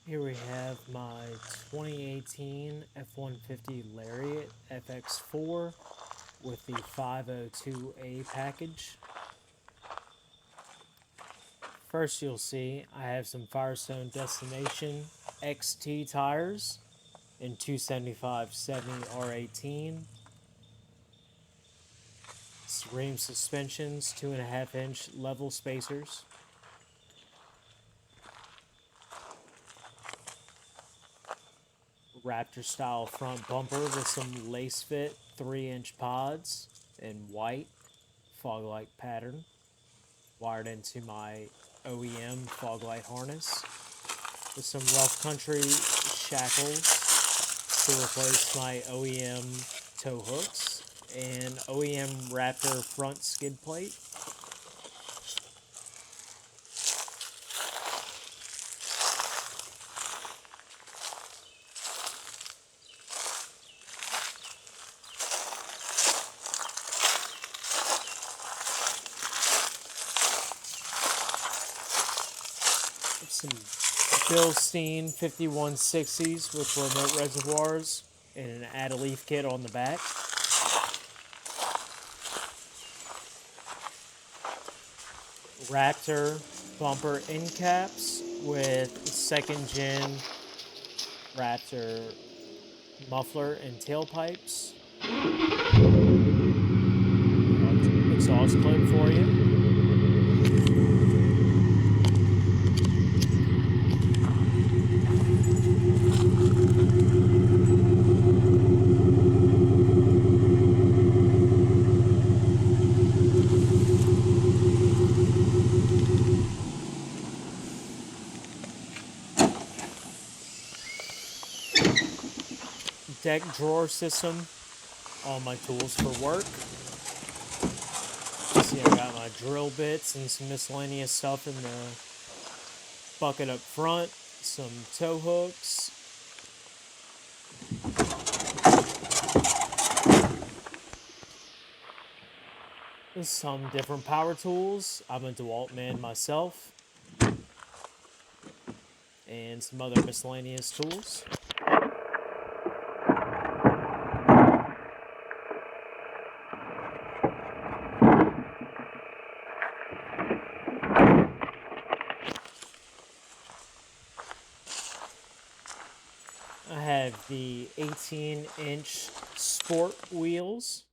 Here we have my 2018 F-150 Lariat FX4 with the 502A package. First you'll see I have some Firestone Destination XT tires in 275/70 R18. Rim suspensions, 2.5-inch level spacers. Raptor style front bumper with some Lasfit 3-inch pods in white foglight pattern, wired into my OEM foglight harness with some rough country shackles to replace my OEM tow hooks and OEM Raptor front skid plate. Some Bilstein 5160s with remote reservoirs and an add-a-leaf kit on the back. Raptor bumper end caps with second gen Raptor muffler and tailpipes. Exhaust clip for you. Deck drawer system, all my tools for work. See, I got my drill bits and some miscellaneous stuff in the bucket up front, some tow hooks, some different power tools. I'm a DeWalt man myself, and some other miscellaneous tools. I have the 18-inch sport wheels